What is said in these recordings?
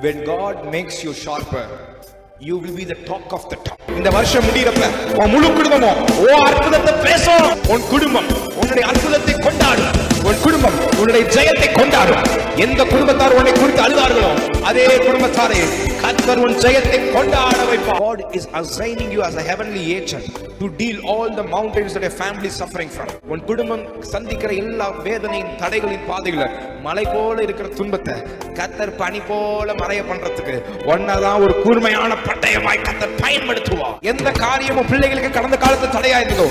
When God makes you sharper, you will be the talk of the talk. இந்த வருஷம் முடியறப்ப உன் முழு குடும்பமும் அற்புதத்தை பேசும். உன் குடும்பம் உன்னுடைய அற்புதத்தை கொண்டாடும். உன் குடும்பம் உன்னுடைய ஜெயத்தை கொண்டாடும். எந்த குடும்பத்தார் உன்னை குறித்து அழுதார்களோ அதே குடும்பத்தாரே கர்த்தர் உன் ஜெயத்தை கொண்டாட வைப்பார். God is assigning you as a heavenly agent to deal all the mountains that your family is suffering from. உன் குடும்பம் சந்திக்கிற எல்லா வேதனையின் தடைகளின் பாதைகள மலை போல இருக்கிற துன்பத்தை கர்த்தர் பனி போல மறைய பண்றதுக்கு ஒன்னதான் ஒரு கூர்மையான பட்டயமாய் கர்த்தர் பயன்படுத்துவார். எந்த காரியமும் பிள்ளைகளுக்கு கடந்த காலத்துல தடையா இருந்ததோ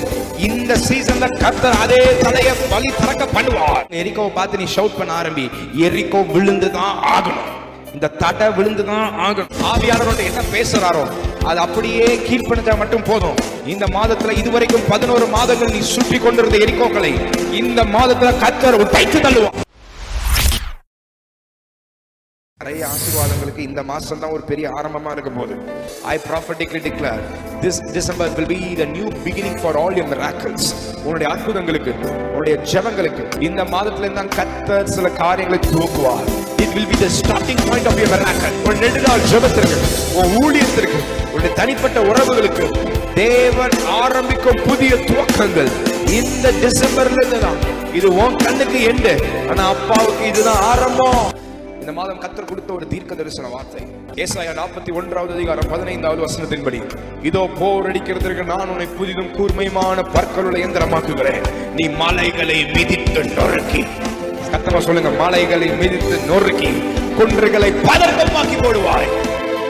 இந்த சீசன்ல கர்த்தர் அதே தடையை வழி திறக்க பண்ணுவார். எரிகோவை பார்த்து நீ ஷவுட் பண்ண ஆரம்பி. எரிகோ விழுந்துதான் ஆகணும். இந்த தடை விழுந்துதான் ஆகணும். ஆவியானவரோட என்ன பேசுறாரோ அது அப்படியே கீழ்ப்படிஞ்சா மட்டும் போதும். இந்த மாதத்துல இதுவரைக்கும் 11 மாதங்கள் நீ சுற்றி கொண்டிருந்த எரிகோக்களை இந்த மாதத்துல கர்த்தர் உடைத்து தள்ளுவார். நிறைய ஆசீர்வாதங்களுக்கு இந்த மாசம் தான் ஒரு பெரிய ஆரம்பமா இருக்க போகுது. I prophetically declare this December will be the new beginning for all your miracles. உன்னுடைய அற்புதங்களுக்கு உன்னுடைய ஜெபங்களுக்கு இந்த மாதத்துல தான் கர்த்தர் சில காரியங்களை துவக்குவார். It will be the starting point of your miracle. உன் நெடுநாள் ஜெபத்திற்கு உன் ஊழியத்திற்கு உன்னுடைய தனிப்பட்ட உறவுகளுக்கு தேவன் ஆரம்பிக்கும் புதிய துவக்கங்கள் இந்த டிசம்பர்ல இருந்து தான். இது உன் கண்ணுக்கு எண்டு, ஆனா அப்பாவுக்கு இதுதான் ஆரம்பம். இந்த மாதம் கர்த்தர் கொடுத்த ஒரு தீர்க்க தரிசன வார்த்தை ஏசாயா 41வது அதிகாரம் 15வது வசனத்தின்படி, இதோ போர் அடிக்கிறதற்கு நான் உன்னை புதிதும் கூர்மையுமான பற்களுள்ள இயந்திரமாக்குகிறேன். நீ மலைகளை மிதித்து நொறுக்கி, சத்தமா சொல்லுங்க, மலைகளை மிதித்து நொறுக்கி குன்றுகளை பதர்க்கமாக்கி போடுவாய்.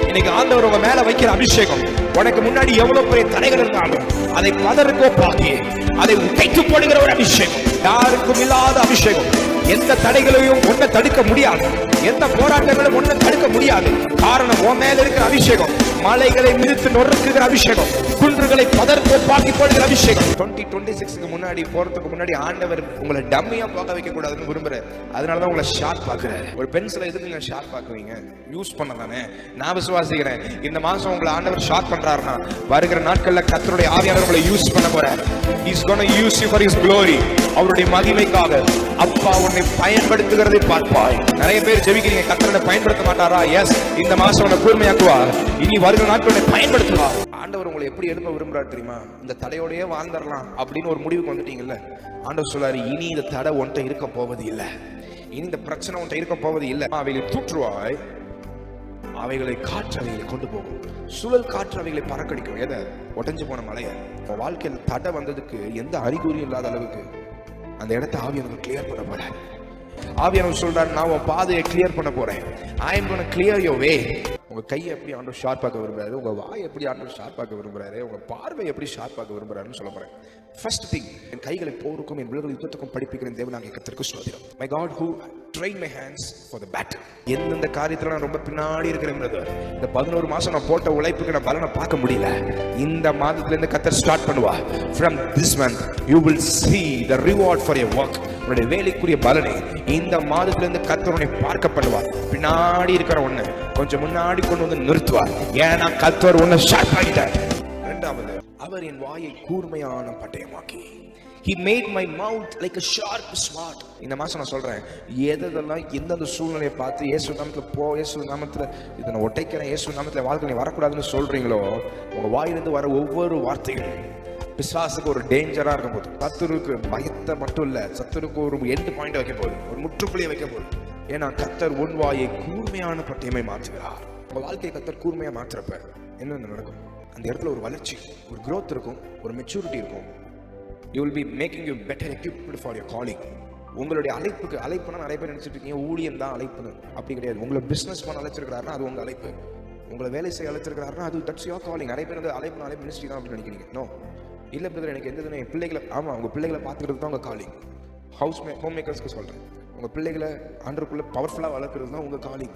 இன்னைக்கு ஆண்டவர் உங்க மேல வைக்கிற அபிஷேகம் உனக்கு முன்னாடி எவ்வளவு பெரிய தடைகள் இருந்தாலும் அதை பதர்க்கோப்பாக்கி அதை உடைத்து போடுகிற ஒரு அபிஷேகம். யாருக்கும் இல்லாத அபிஷேகம். எந்த தடைகளையும் ஒன்றை தடுக்க முடியாது. எந்த போராட்டங்களும் ஒன்றை தடுக்க முடியாது. காரணம் உன் மேல இருக்கிற அபிஷேகம். மலைகளை மிதித்து நொறுக்குகிற அபிஷேகம். குன்றுகளை பதர்க்கோப்பாக்கி போடுகிற அபிஷேகம். 2026க்கு முன்னாடி போறதுக்கு முன்னாடி ஆண்டவர் உங்களை டம்மியா பார்க்க வைக்க கூடாதுன்னு விரும்புறாரு. அதனாலதான் உங்களை ஷார்ப் ஆக்குறாரு. ஒரு பென்சிலை எதுக்கு ஷார்ப் ஆக்குவீங்க? யூஸ் பண்ணதானே. நான் விசுவாசிக்கிறேன் இந்த மாசம் உங்களை ஆண்டவர் ஷார்ப் பண்றாருன்னா வருகிற நாட்கள்ல கர்த்தருடைய ஆவியானவர் உங்களை யூஸ் பண்ண போறார். He's going to use you for his glory. அவருடைய மகிமைக்காக அப்பா உன்னை பயன்படுத்துகிறதை பார்ப்பாய். நிறைய பேர் ஜெபிக்கிறீங்க, கர்த்தரை பயன்படுத்த மாட்டாரா? எஸ், இந்த மாசம் உன்னை கூர்மையாக்குவார். இனி வருகிற நாட்களை பயன்படுத்துவார். ஆண்டவர் உங்களை எப்படி எழுப்ப விரும்புறாரு தெரியுமா? இந்த தடையோடயே வாழ்ந்துடலாம் அப்படின்னு ஒரு முடிவுக்கு வந்துட்டீங்கல்ல, ஆண்டவர் சொல்றாரு, இனி இந்த தடை உன்கிட்ட இருக்க போவது இல்லை. இனி இந்த பிரச்சனை உன்கிட்ட இருக்க போவது இல்லை. அவைகளை தூற்றுவாய், அவைகளை காற்று அவைகளை கொண்டு போகும். சுழல் காற்று அவைகளை பறக்கடிக்கும். எதை? உடைஞ்சு போன மலையை. வாழ்க்கையில் தடை வந்ததுக்கு எந்த அறிகுறியும் இல்லாத அளவுக்கு அந்த இடத்தை ஆவியானவர் கிளியர் பண்ண போறார். ஆவியானவர் சொல்றாரு, நான் உன் பாதையை கிளியர் பண்ண போறேன். I am going to clear your way. உங்க கையை எப்படி ஆண்டவர் ஷார்ப்பாக்க விரும்புறாரு, உங்க வாயை எப்படி ஆண்டவர் ஷார்ப்பாக்க விரும்புறாரு, உங்க பார்வை எப்படி ஷார்ப்பாக்க விரும்புறாருன்னு சொல்ல போறேன். First thing, என் கைகளை போருக்கும் என் விரல்கள் யுத்தத்துக்கும் படிப்பிக்கிற தேவனாகிய கர்த்தருக்கு ஸ்தோத்திரம். My God who trained my hands for the battle. எந்தெந்த காரியத்துல நான் ரொம்ப பின்னாடி இருக்கிறேன் பிரதர், இந்த 11 மாசம் நான் போட்ட உழைப்புக்கு நான் பலனை பார்க்க முடியல, இந்த மாதத்துல இருந்து கர்த்தர் ஸ்டார்ட் பண்ணுவா. From this month you will see the reward for your work. உன்னுடைய வேலைக்குரிய பலனை இந்த மாதத்துல இருந்து கர்த்தர் உன்னை பார்க்க பண்ணுவார். பின்னாடி இருக்கிற ஒண்ணு கொஞ்சம் முன்னாடி கொண்டு வந்து நிறுத்துவார். ஏன்னா கர்த்தர் உன்னை ஷார்ப் ஆகிட்டார். இரண்டாவது, அவர் என் வாயை கூர்மையான பட்டயமாக்கி. He made my mouth like a sharp sword. இந்த மாசம் நான் சொல்றேன், எதெல்லாம் எந்தெந்த சூழ்நிலையை பார்த்து இயேசு நாமத்துல போ, இயேசு நாமத்துல இதை நான் உடைக்கிறேன், இயேசு நாமத்துல வாழ்க்கை நீ வரக்கூடாதுன்னு சொல்றீங்களோ, உங்க வாயிலிருந்து வர ஒவ்வொரு வார்த்தைகளும் பிசாசுக்கு ஒரு டேஞ்சரா இருக்கும் போது, சத்துருக்கு பயத்தை மட்டும் இல்ல, சத்துருக்கு ஒரு எண்ட் பாயிண்ட் வைக்க போகுது, ஒரு முற்றுப்புள்ளியை வைக்க போகுது. ஏன்னா கர்த்தர் உன் வாயை கூர்மையான பட்டயமை மாற்றுகிறார். உங்க வாழ்க்கையை கர்த்தர் கூர்மையா மாற்றுறப்ப என்ன நடக்கும்? அந்த இடத்துல ஒரு வளர்ச்சி, ஒரு growth இருக்கும், ஒரு மெச்சூரிட்டி இருக்கும். You will be making you better equipped for your calling. உங்களுடைய அழைப்புக்கு, அழைப்புனா நிறைய பேர் நினைச்சிட்டு இருக்கீங்க ஊழியம் தான் அழைப்புன்னு. அப்படி கிடையாது. உங்களை பிசினஸ் பண்ண அழைச்சிருக்கிறாருன்னா அது உங்க அழைப்பு. உங்களை வேலை செய்ய அழைச்சிருக்கிறாருன்னா அது தட்ஸ் யுவர் காலிங். நிறைய பேர் வந்து அழைப்பு மினிஸ்ட்ரி தான் அப்படின்னு நினைக்கிறீங்க. நோ, இல்லை பிரதர், எனக்கு எந்த என் பிள்ளைகளை, ஆமா உங்க பிள்ளைகளை பார்த்துக்கிறது தான் உங்க காலிங். ஹோம் மேக்கர்ஸ்க்கு சொல்றேன், உங்க பிள்ளைகளை ஆண்டருக்குள்ள பவர்ஃபுல்லா வளர்க்கறது தான் உங்க calling.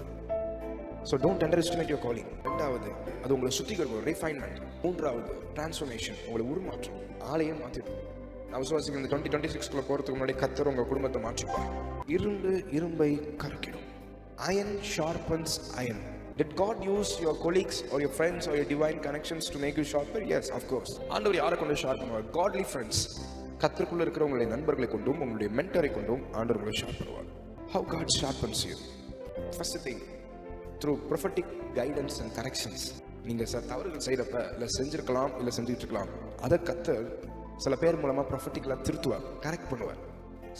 So don't underestimate your calling. ரெண்டாவது, அது உங்களை சுத்திகரிக்கும், ரிஃபைன்மெண்ட். மூன்றாவது, டிரான்ஸ்ஃபர்மேஷன், உங்களை உருமாற்றும், ஆளையே மாற்றிடும். நான் விசுவாசிக்கிறேன் இந்த 2026க்குள்ள போறதுக்கு முன்னாடி கர்த்தர் உங்க குடும்பத்தை மாற்றிப்பார். இரும்பை கருக்கிடும். Iron sharpens iron. Did God use your colleagues or your friends or your divine connections to make you sharper? Yes, of course. ஆண்டவர் யாரை கொண்டு ஷார்ப் பண்ணுவார்? Godly friends. கர்த்தருக்குள்ள இருக்கிற உங்களுடைய நண்பர்களை கொண்டும் உங்களுடைய மென்டரை கொண்டும் ஆண்டவர் உங்களை ஷார்ப் பண்ணுவார். How God sharpens you? First thing, through prophetic guidance and corrections. நீங்க தவறுகள் செய்யறப்ப இல்ல செஞ்சிருக்கலாம் இல்ல செஞ்சுட்டு இருக்கலாம், அதை கர்த்தர் சில பேர் மூலமா ப்ரொஃபட்டிக்கலா திருத்துவார், கரெக்ட் பண்ணுவார்,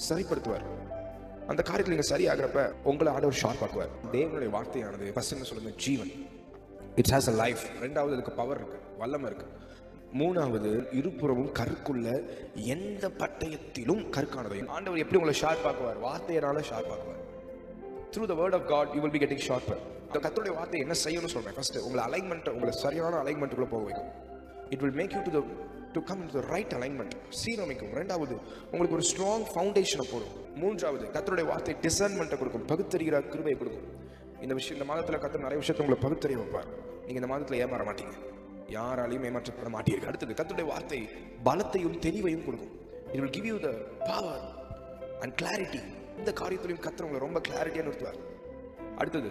சரிப்படுத்துவார். அந்த காரியத்தில் நீங்க சரியாகிறப்ப உங்களை ஆண்டவர் ஷார்ப் ஆக்குவார். தேவனுடைய வார்த்தையானது பசங்க சொல்லுங்க ஜீவன், இட்ஸ் ஹாஸ் அ லைஃப். ரெண்டாவது அதுக்கு பவர் இருக்கு, வல்லமை இருக்கு. மூணாவது இருபுறமும் கருக்குள்ள எந்த பட்டயத்திலும் கருக்கானது. ஆண்டவர் எப்படி உங்களை ஷார்ப் ஆக்குவார்? வார்த்தையினால ஷார்ப் ஆக்குவார். Through the word of God you will be getting sharper. இந்த கர்த்தருடைய வார்த்தை என்ன செய்யணும்னு சொல்றேன். ஃபர்ஸ்ட் உங்களை அலைன்மென்ட், உங்களை சரியான அலைன்மென்ட்க்குள்ள போக வைக்கும். It will make you to come into the right alignment. சீரமைக்கும். ரெண்டாவது உங்களுக்கு ஒரு ஸ்ட்ராங் ஃபவுண்டேஷனை போடும். மூன்றாவது கர்த்தருடைய வார்த்தை டிசர்ன்மென்ட்டை கொடுக்கும், பகுத்தறிகிற கிருபையை கொடுக்கும். இந்த மாதத்துல கர்த்தர் நிறைய விஷயத்தை உங்களை பகுத்தறிய வைப்பார். நீங்க இந்த மாதத்துல ஏமாற மாட்டீங்க, யாராலையும் ஏமாற்றப்பட மாட்டீர்கள். அடுத்தது கர்த்தருடைய வார்த்தை பலத்தையும் தெளிவையும் கொடுக்கும். It will give you the power and clarity. இந்த காரியத்திலையும் கர்த்தர் உங்களை ரொம்ப கிளாரிட்டியா நிறுத்துவார். அடுத்தது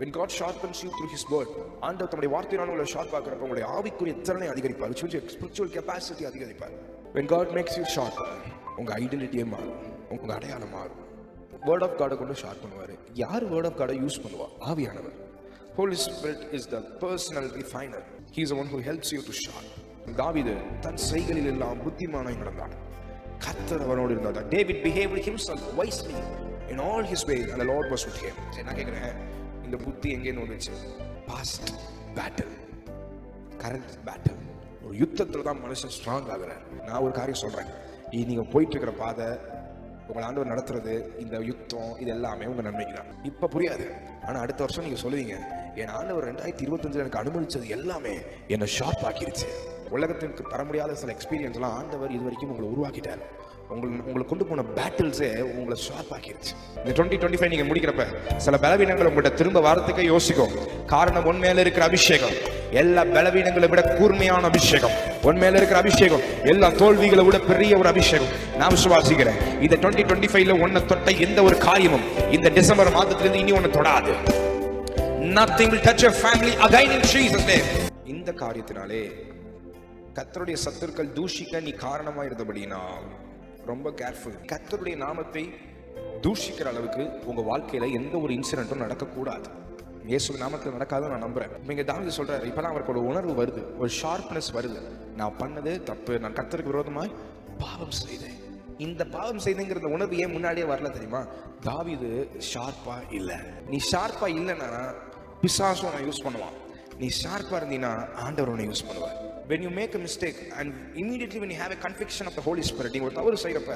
when God sharpens you through his word, ஆண்டவர் தம்முடைய வார்த்தையினால் உங்களை ஷார்ப் ஆக்குறப்ப உங்களுடைய ஆவிக்குரிய திறனை அதிகரிப்பார், spiritual capacity அதிகரிப்பார். when God makes you sharp, உங்க ஐடென்டிட்டியே மாறும், உங்க அடையாளம் மாறும். வேர்ட் ஆஃப் காடை கொண்டு ஷார்ப் பண்ணுவார். யார் வேர்ட் ஆஃப் காடை யூஸ் பண்ணுவா? ஆவியானவர். Holy Spirit is the personal refiner. He is the one who helps you to sharp. தாவீது தன் செய்களில் எல்லாம் புத்திமானாய் நடந்தான், கர்த்தர் அவனோடு இருந்தார். David behaved himself wisely in all his ways and the Lord was with him. நான் கேக்குறேன், இந்த புத்தி எங்கே வந்துச்சு? Past battle, current battle. ஒரு யுத்தத்துல தான் மனுஷன் ஸ்ட்ராங் ஆகுறார். நான் ஒரு காரியம் சொல்றேன், நீங்க போயிட்டு இருக்கிற பாதை, உங்களை ஆண்டவர் நடத்துறது, இந்த யுத்தம், இது எல்லாமே உங்க நன்மைக்கு தான். இப்ப புரியாது, ஆனா அடுத்த வருஷம் நீங்க சொல்லுவீங்க, என் ஆண்டவர் 2025 எனக்கு அனுமதிச்சது எல்லாமே என்னை ஷார்ப் ஆக்கிருச்சு. உலகத்திற்கு தர முடியாத சில எக்ஸ்பீரியன்ஸ் எல்லாம் ஆண்டவர் இது வரைக்கும் உங்களை உருவாக்கிட்டார். உங்களை கொண்டு போன பேட்டில்ஸே உங்களை ஷார்ப் ஆக்கிருச்சு. இந்த 2025 நீங்க முடிக்கிறப்ப சில பலவீனங்கள் உங்கள்கிட்ட திரும்ப வாரத்துக்கு யோசிக்கும். காரணம் உண்மையில இருக்கிற அபிஷேகம் எல்லா பலவீனங்களை விட கூர்மையான அபிஷேகம். உண்மையில இருக்கிற அபிஷேகம் எல்லா தோல்விகளை விட பெரிய ஒரு அபிஷேகம். நான் விசுவாசிக்கிறேன், இந்த 2025ல ஒன்ன தொட்ட எந்த ஒரு காரியமும் இந்த டிசம்பர் மாதத்திலிருந்து இனி ஒன்னு தொடாது. Nothing will touch your family again in Jesus name. இந்த காரியத்தினாலே கர்த்தருடைய சத்துருக்கள் தூஷிக்க நீ காரணமா இருந்தபடினா ரொம்ப கேர்ஃபுல். கர்த்தருடைய நாமத்தை தூஷிக்கிற அளவுக்கு உங்க வாழ்க்கையில எந்த ஒரு இன்சிடென்ட்டும் நடக்கக்கூடாது. இயேசு நாமத்தில் நடக்காதுன்னு நான் நம்புறேன். நீங்க தாவீது சொல்றாரு, இப்பதான் அவருக்கு ஒரு உணர்வு வருது, ஒரு ஷார்ப்னஸ் வருது. நான் பண்ணது தப்பு, நான் கர்த்தருக்கு விரோதமாய் பாவம் செய்தேன். இந்த பாவம் செய்துங்கிற உணர்வு ஏன் முன்னாடியே வரல தெரியுமா? தாவீது ஷார்ப்பா இல்ல. நீ ஷார்ப்பா இல்லைன்னா பிசாசும் உன்னை யூஸ் பண்ணுவான். நீ ஷார்ப்பா இருந்தீங்கன்னா ஆண்டவர் உன்னை யூஸ் பண்ணுவார். When you make a mistake and immediately when you have a conviction of the Holy Spirit, நீங்க ஒரு தவறு செய்யறப்ப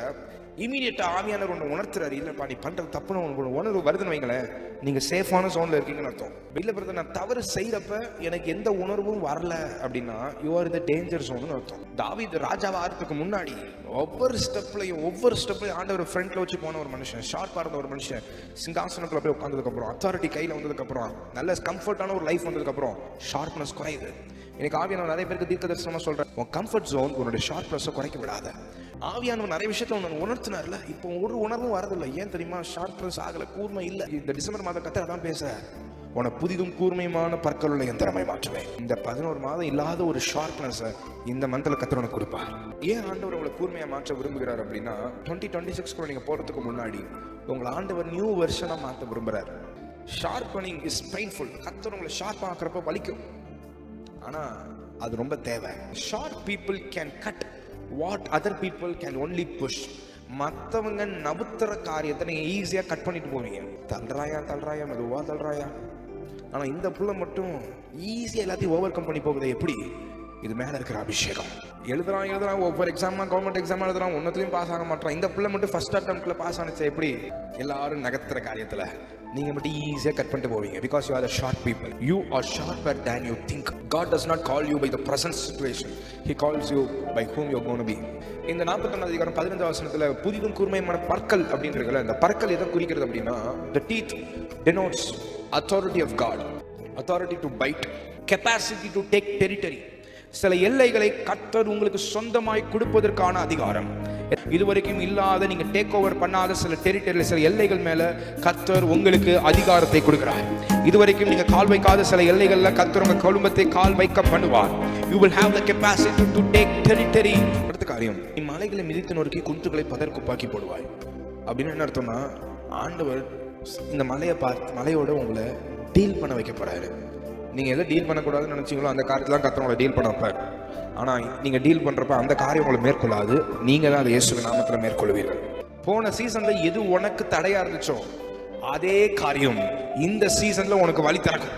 இமீடியட்டா ஆவியானவர் உன்னை உணர்த்துறாரு, இல்லப்பா நீ பண்றது தப்புன்னு உங்களுக்கு உணர்வு வருதுன்னு வைங்களேன், நீங்க சேஃபான ஜோன்ல இருக்கீங்கன்னு அர்த்தம். இல்ல பிரதர், நான் தவறு செய்யறப்ப எனக்கு எந்த உணர்வும் வரல அப்படின்னா you are in the danger zone அர்த்தம். தாவீது ராஜாவா ஆகிறதுக்கு முன்னாடி ஒவ்வொரு ஸ்டெப்லையும் ஆண்டவர் ஃப்ரண்ட்ல வச்சு போன ஒரு மனுஷன், ஷார்ப்பா இருந்த ஒரு மனுஷன், சிங்காசனத்துல போய் உட்கார்ந்ததுக்கு அப்புறம், அத்தாரிட்டி கையில வந்ததுக்கு அப்புறம், நல்ல கம்ஃபர்ட்டான ஒரு லைஃப் வந்ததுக்கு அப்புறம் ஷார்ப்னஸ் குறையுது. எனக்கு ஆவியானவர் நிறைய பேருக்கு தீர்க்க தரிசனமா சொல்றேன், உன் கம்ஃபர்ட் ஜோன் உன்னுடைய ஷார்ப்னஸை குறைக்க விடாத. ஆவியானவர் நிறைய விஷயத்த உன்னை உணர்த்தினார்ல, இப்போ ஒரு உணர்வும் வரதில்லை. ஏன் தெரியுமா? ஷார்ப்னஸ் ஆகல, கூர்மை இல்லை. இந்த டிசம்பர் மாதம் கர்த்தர் தான் பேச, உன புதிதும் கூர்மையுமான பற்களுள்ள யந்திரமாய் மாற்றுவேன். இந்த 11 மாதம் இல்லாத ஒரு ஷார்ப்னஸ் இந்த மந்த்ல கர்த்தர் உனக்கு கொடுப்பார். ஏன் ஆண்டவர் உங்களை கூர்மையா மாற்ற விரும்புகிறார் அப்படின்னா 2026 நீங்க போறதுக்கு முன்னாடி உங்களை ஆண்டவர் நியூ வெர்ஷனா மாற்ற விரும்புறாரு. Sharpening is painful. கர்த்தர் உங்களை ஷார்ப் ஆக்குறப்ப வலிக்கும், ஆனா அது ரொம்ப தேவை. Sharp people can cut what other people can only push. மற்றவங்க நவுத்துற காரியத்தை நீங்க ஈஸியா கட் பண்ணிட்டு போவீங்க. தள்ளுறாயா மெதுவா தள்ளுறாயா. ஆனா இந்த புள்ள மட்டும் ஈஸியா எல்லாத்தையும் ஓவர் கம் பண்ணி போகுது. எப்படி? இது மேல இருக்கிற அபிஷேகம். எழுதுறான் ஒவ்வொரு எக்ஸாம், கவர்மெண்ட் எக்ஸாம் எழுதுறான், ஒன்னத்திலையும் பாஸ் ஆக மாட்டான். இந்த பிள்ளை மட்டும் ஃபர்ஸ்ட் அட்டெம்ப்ட்ல பாஸ் ஆனிச்சு. எப்படி? எல்லாரும் நகர்த்துற காரியத்துல நீங்க மட்டும் ஈஸியா கட் பண்ணிட்டு போவீங்க. Because you are the sharp people. You are sharper than you think. God does not call you by the present situation. He calls you by whom you are going to be. இந்த 41 அதிகாரம் 15 வசனத்துல புதிதும் கூர்மையான பற்கள் அப்படின்றதுல இந்த பற்கள் எதை குறிக்கிறது அப்படின்னா the teeth denotes authority of God, authority to bite, capacity to take territory. சில எல்லைகளை கர்த்தர் உங்களுக்கு சொந்தமாய் கொடுப்பதற்கான அதிகாரம். இதுவரைக்கும் இல்லாத, நீங்க டேக் ஓவர் பண்ணாத சில டெரிட்டரி, சில எல்லைகள் மேல கர்த்தர் உங்களுக்கு அதிகாரத்தை கொடுக்கிறார். இதுவரைக்கும் நீங்க கால் வைக்காத சில எல்லைகள்ல கர்த்தர் உங்க குடும்பத்தை கால் வைக்க பண்ணுவார். You will have the capacity to take territory. அடுத்த காரியம், நீ மலைகளை மிதித்து நொறுக்கி குன்றுகளை பதர்க்குப்பாக்கி போடுவாய். அப்படின்னு என்ன அர்த்தம்னா, ஆண்டவர் இந்த மலையோட உங்களை டீல் பண்ண வைக்க போறாரு. நீங்க எதை டீல் பண்ணக்கூடாதுன்னு நினைச்சீங்களோ அந்த காரியத்தான் கர்த்தர் உங்களை டீல் பண்ண வைப்பார். ஆனா நீங்க டீல் பண்றப்ப அந்த காரியம் உங்களை மேற்கொள்ளாது, நீங்க தான் அதை இயேசுவின் நாமத்துல மேற்கொள்வீர்கள். போன சீசன்ல எது உனக்கு தடையா இருந்துச்சோ அதே காரியம் இந்த சீசன்ல உனக்கு வழி திறக்கும்.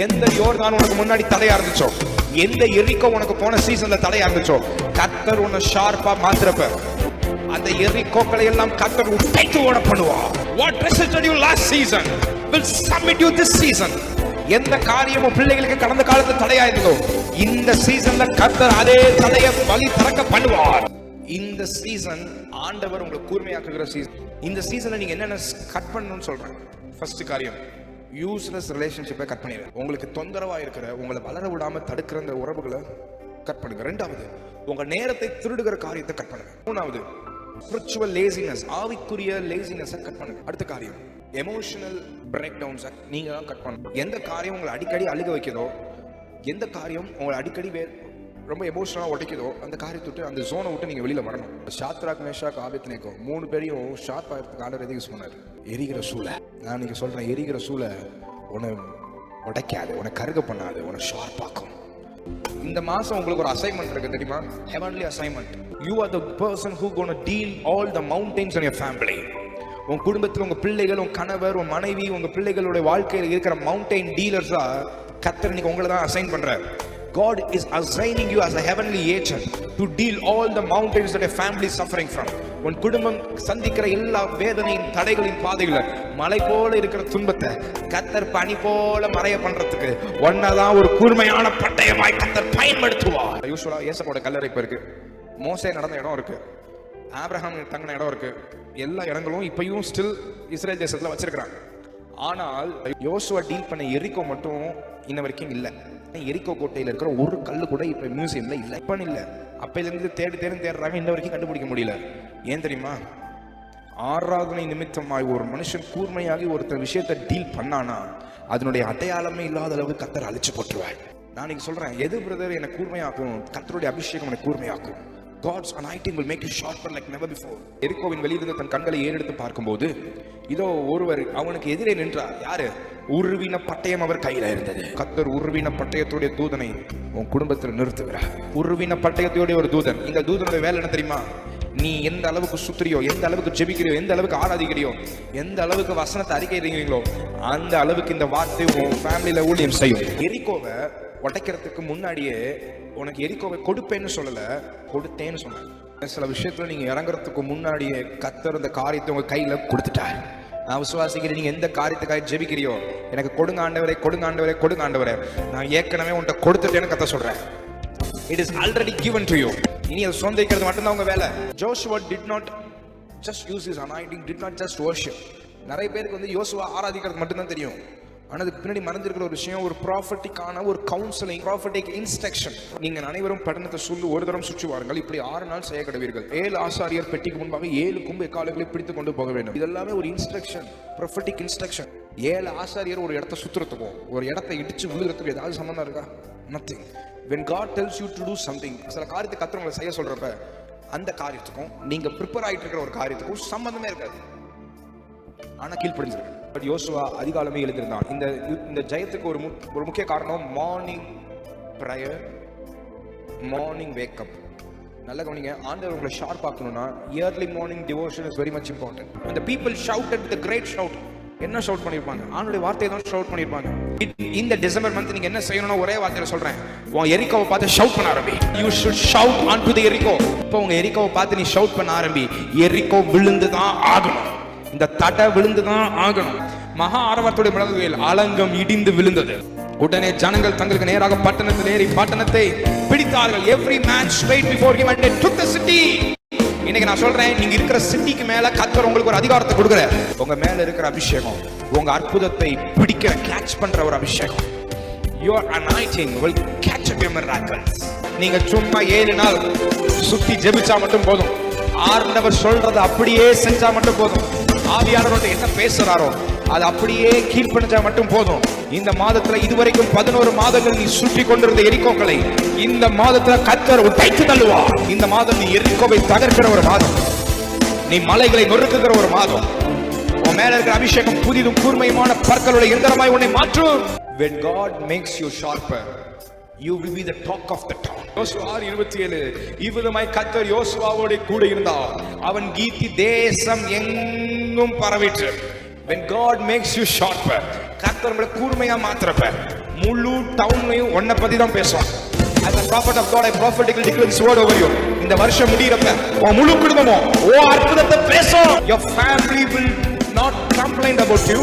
எந்த யோர்தான் உனக்கு முன்னாடி தடையா இருந்துச்சோ, எந்த எரிக்கோ உனக்கு போன சீசன்ல தடையா இருந்துச்சோ, கர்த்தர் உன்னை ஷார்ப்பா மாத்திரப்ப அந்த எரிக்கோக்களை எல்லாம் கர்த்தர் உடைத்து ஓட பண்ணுவார். What resisted you last season will submit you this season. எந்த காரியமும் பிள்ளைகளுக்கு கடந்த காலத்துல தடையா இருந்ததோ இந்த சீசன்ல கர்த்தர் அதே தடையை வழி திறக்க பண்ணுவார். இந்த சீசன் ஆண்டவர் உங்களை கூர்மையாக்குகிற சீசன். இந்த சீசன்ல நீங்க என்னென்ன கட் பண்ணணும்னு சொல்றேன். ஃபர்ஸ்ட் காரியம், யூஸ்லெஸ் ரிலேஷன்ஷிப்பை கட் பண்ணிடுங்க. உங்களுக்கு தொந்தரவா இருக்கிற, உங்களை வளர விடாம தடுக்கிற அந்த உறவுகளை கட் பண்ணுங்க. ரெண்டாவது, உங்க நேரத்தை திருடுகிற காரியத்தை கட் பண்ணுங்க. மூணாவது, ஸ்பிரிச்சுவல் லேசினஸ், ஆவிக்குரிய லேசினஸை கட் பண்ணுங்க. அடுத்த காரியம், எமோஷனல் பிரேக் டவுன்ஸை நீங்க தான் கட் பண்ணணும். எந்த காரியம் உங்களை அடிக்கடி அழுக வைக்கிறதோ, எந்த காரியம் உங்களை அடிக்கடி ரொம்ப எமோஷனலாக உடைக்குதோ அந்த காரியத்தை விட்டு, அந்த ஜோனை விட்டு நீங்கள் வெளியில் வரணும். ஷாத்ராக், மேஷாக், ஆபேத்நேகோ 3 பேரையும் ஷார்ப் ஆகிறதுக்கு ஆண்டவர் எதுக்கு யூஸ் பண்ணார்? எரிகிற சூளை. நான் நீங்கள் சொல்கிறேன், எரிகிற சூளை உன்னை உடைக்காது, உன்னை கருக பண்ணாது, உன்னை ஷார்ப்பாக்கும். இந்த மாதம் உங்களுக்கு ஒரு அசைன்மெண்ட் இருக்கு தெரியுமா? Heavenly assignment. You are the person who gonna deal all the mountains in your family. உங்க குடும்பத்தில் உங்க பிள்ளைகள், உங்க கணவர், உங்க மனைவி, உங்க பிள்ளைகளுடைய வாழ்க்கையில் இருக்கிற மவுண்டைன் டீலர்ஸா கர்த்தர் இன்னைக்கு உங்களை தான் அசைன் பண்றார். God is assigning you as a heavenly agent to deal all the mountains that a family is suffering from. உன் குடும்பம் சந்திக்கிற எல்லா வேதனையின் தடைகளின் பாதைகளை, மலை போல இருக்கிற துன்பத்தை கர்த்தர் பனி போல மறைய பண்றதுக்கு ஒன்னதான் ஒரு கூர்மையான பட்டயமாய் கர்த்தர் பயன்படுத்துவார். யூசுவலா ஏசப்போட கல்லறை இப்ப இருக்கு, மோசே நடந்த இடம் இருக்கு, ஆபிரகாம் தங்கின இடம் இருக்கு, எல்லா இடங்களும் இப்பயும் ஸ்டில் இஸ்ரேல் தேசத்துல வச்சிருக்கிறாங்க. ஆனால் யோசுவா டீல் பண்ண எரிக்கோ மட்டும் இன்ன வரைக்கும் இல்லை. எரிக்கோ கோட்டையில் இருக்கிற ஒரு கல்லு கூட இப்ப மியூசியம்ல இல்லை. இப்ப இல்ல, அப்பையிலிருந்து தேடுறாங்க, இன்ன வரைக்கும் கண்டுபிடிக்க முடியல. ஏன் தெரியுமா? ஆராதனை நிமித்தமாய் ஒரு மனுஷன் கூர்மையாகி ஒருத்தர் விஷயத்தை டீல் பண்ணானா அதனுடைய அடையாளமே இல்லாத அளவுக்கு கர்த்தர் அழிச்சு போட்டுருவார். நான் நீங்க சொல்றேன், எது பிரதர் எனக்கு கூர்மையாக்கும்? கர்த்தருடைய அபிஷேகம் எனக்கு கூர்மையாக்கும். God's anointing will make you sharper like never before. எரிகோவின் வெளியிலிருந்து தன் கண்களை ஏறெடுத்து பார்க்கும்போது இதோ ஒருவர் அவனுக்கு எதிரே நின்றார். யாரு? உருவின பட்டயம் அவர் கையில இருந்தது. கர்த்தர் உருவின பட்டயத்துடைய தூதனை உன் குடும்பத்தில் நிறுத்துகிறார். உருவின பட்டயத்தோட ஒரு தூதன். இந்த தூதனுடைய வேலை என்ன தெரியுமா? நீ எந்த அளவுக்கு சுத்துறியோ, எந்த அளவுக்கு ஜெபிக்கிறியோ, எந்த அளவுக்கு ஆராதிக்கிறியோ, எந்த அளவுக்கு வசனத்தை அறிக்கைறீங்களோ அந்த அளவுக்கு இந்த வார்த்தை உன் ஃபேமிலியில ஊழியம் செய்யும். எரிகோவை உடைக்கிறதுக்கு முன்னாடியே உனக்கு எரிகோவை கொடுப்பேன்னு சொல்லல, கொடுத்தேன்னு சொன்னேன். சில விஷயத்துல நீங்க இறங்குறதுக்கு முன்னாடியே கர்த்தர் இந்த காரியத்தை உங்க கையில கொடுத்துட்டார். நான் விசுவாசிக்கிறேன், நீங்க எந்த காரியத்துக்காக ஜெபிக்கிறியோ, எனக்கு கொடுங்க ஆண்டவரே, கொடுங்க ஆண்டவரே, கொடுங்க ஆண்டவரே, நான் ஏற்கனவே உன்கிட்ட கொடுத்துட்டேன்னு கர்த்தர் சொல்றேன். It is already given to you. இனி அதை சொந்திக்கிறது மட்டும்தான் உங்க வேலை. Joshua did not just use his anointing, did not just worship. நிறைய பேருக்கு வந்து யோசுவா ஆராதிக்கிறது மட்டும்தான் தெரியும். ஆனால் அதுக்கு பின்னாடி மறைஞ்சிருக்கிற ஒரு விஷயம், ஒரு ப்ராஃபட்டிக்கான ஒரு கவுன்சிலிங், ப்ராஃபட்டிக் இன்ஸ்ட்ரக்ஷன். நீங்கள் அனைவரும் பட்டணத்தை சொல்லி ஒரு தரம் சுற்றி வாருங்கள், இப்படி 6 நாள் செய்ய கடவீர்கள். 7 ஆசாரியர் பெட்டிக்கு முன்பாக 7 கொம்பு எக்காலங்களை பிடித்து கொண்டு போக வேண்டும். இதெல்லாமே ஒரு இன்ஸ்ட்ரக்ஷன், ப்ராஃபட்டிக் இன்ஸ்ட்ரக்ஷன். 7 ஆசாரியர் ஒரு இடத்த சுத்துறதுக்கும் ஒரு இடத்தை இடிச்சு விழுகிறதுக்கும் ஏதாவது சம்பந்தம் இருக்கா? Nothing. When God tells you to do something, சில காரியத்தை கர்த்தர் உங்களை செய்ய சொல்றப்ப அந்த காரியத்துக்கும் நீங்க ப்ரிப்பேர் ஆயிட்டு இருக்கிற ஒரு காரியத்துக்கும் சம்பந்தமே இருக்காது. ஆனா கீழ்ப்படிஞ்சிருக்கு. பட் யோசுவா அதிகாலமே எழுதியிருந்தான். இந்த ஜெயத்துக்கு ஒரு முக்கிய காரணம் மார்னிங் பிரேயர், மார்னிங் வேக்கப். நல்ல கவனிங்க, ஆண்டவர் உங்களை ஷார்ப் ஆக்கணும்னா early morning devotion is very much important. அந்த people shouted the great shout. என்ன ஷவுட் பண்ணிருப்பாங்க? ஆண்டவருடைய வார்த்தையை தான் ஷவுட் பண்ணிருப்பாங்க. இந்த டிசம்பர் மந்த் நீங்க என்ன செய்யணும்னா ஒரே வார்த்தையில சொல்றேன், உன் எரிகோவை பார்த்து ஷவுட் பண்ண ஆரம்பி. You should shout onto the எரிகோ. இப்போ உங்க எரிகோவை பார்த்து நீ ஷவுட் பண்ண ஆரம்பி. எரிகோ விழுந்து தான் ஆகணும், இந்த தடை விழுந்து தான் ஆகணும். மகா ஆரவாரத்துடைய முழங்குகையில் அலங்கம் இடிந்து விழுந்தது. உடனே ஜனங்கள் தங்களுக்கு நேராக பட்டணத்தில் ஏறி பட்டணத்தை பிடித்தார்கள். Every man straight before him and they took the city. இன்னைக்கு நான் சொல்றேன், நீங்க இருக்கிற சிட்டிக்கு மேல கர்த்தர் உங்களுக்கு ஒரு அதிகாரத்தை கொடுக்கிறார். உங்க மேல இருக்கிற அபிஷேகம் உங்க அற்புதத்தை பிடிக்கிற, கேட்ச் பண்ற ஒரு அபிஷேகம். Your anointing will catch up your miracles. நீங்க சும்மா 7 நாள் சுத்தி ஜெபிச்சா மட்டும் போதும். ஆண்டவர் சொல்றதை அப்படியே செஞ்சா மட்டும் போதும். ஆவியானவரோட என்ன பேசுறாரோ அது அப்படியே கீழ்ப்படிஞ்சா மட்டும் போதும். இந்த மாதத்துல இதுவரைக்கும் 11 மாதங்கள் நீ சுற்றி கொண்டிருந்த எரிகோக்களை இந்த மாதத்துல கர்த்தர் உடைத்து தள்ளுவார். இந்த மாதம் நீ எரிகோவை தகர்க்கிற ஒரு மாதம், நீ மலைகளை நொறுக்குகிற ஒரு மாதம். உன் மேல இருக்கிற அபிஷேகம் புதிதும் கூர்மையுமான பற்களுடைய எந்திரமாய் உன்னை மாற்றும். When God makes you sharper, you will be the talk of the town. யோசுவா 6:27 இவ்விதமாய் கர்த்தர் யோசுவாவோடு கூட இருந்தார், அவன் கீர்த்தி தேசம் எங்கும் பரவிற்று. When God makes you sharper, கர்த்தர் உங்களை கூர்மையா மாத்துறப்ப முழு டவுன்லயும் உன்னை பத்தி தான் பேசுவாங்க. As a prophet of God, I prophetically declare this word over you. இந்த வருஷம் முடியறப்ப உன் முழு குடும்பமும் அற்புதத்தை பேசும். Your family will not complain about you,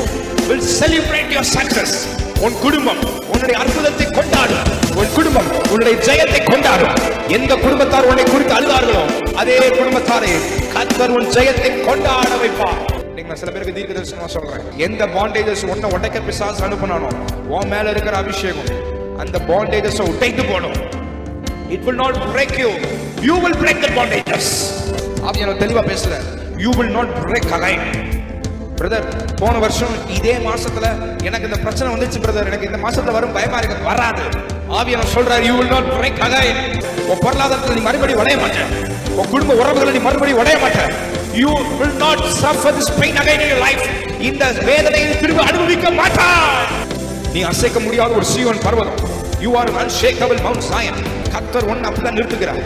will celebrate your success. உன் குடும்பம் உன்னுடைய அற்புதத்தை கொண்டாடும். உன் குடும்பம் உன்னுடைய ஜெயத்தை கொண்டாடும். எந்த குடும்பத்தார் உன்னை குறித்து அழுதார்களோ அதே குடும்பத்தாரே கர்த்தர் உன் ஜெயத்தை கொண்டாட வைப்பார். நீங்க சில பேருக்கு தீர்க்கதரிசனமா சொல்றேன், எந்த பாண்டேஜஸ் உன்னை உடைக்க பிசாசு அனுப்புனானோ உன் மேல இருக்கிற அபிஷேகம் அந்த பாண்டேஜஸ் உடைத்து போடும். It will not break you, you will break the bondages. ஆவியான தெளிவா பேசுறேன், you will not break again. Brother, போன வருஷம் இதே மாசத்துல எனக்கு இந்த பிரச்சனை வந்துச்சு பிரதர், எனக்கு இந்த மாசத்துல வரும் பயமா இருக்கு. வராது. ஆவியானவர் சொல்றாரு, you will not break again. உன் பொருளாதாரத்துல நீ மறுபடியும் உடைய மாட்ட, உன் குடும்ப உறவுகளை நீ மறுபடியும் உடைய மாட்ட. You will not suffer this pain again in your life. இந்த வேதனையை திரும்ப அனுபவிக்க மாட்டாய். நீ அசைக்க முடியாத ஒரு சீயோன் பர்வதம். You are an unshakable Mount Zion. கர்த்தர் உன்னை அப்படிதான் நிறுத்துகிறார்.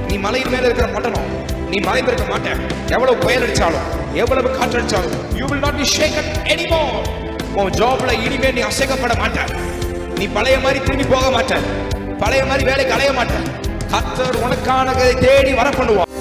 நீ மலையின் மேல இருக்கிற மட்டனம், நீ மறைந்திருக்க மாட்ட. எவ்வளவு புயல் அடிச்சாலும் எவ்வளவு காற்றடிச்சாலும் you will not be shaken anymore. உன் ஜாப்ல இனிமே நீ அசைக்கப்பட மாட்ட. நீ பழைய மாதிரி திரும்பி போக மாட்ட. பழைய மாதிரி வேலைக்கு அலைய மாட்ட. கர்த்தர் உனக்கானதை தேடி வர பண்ணுவார்.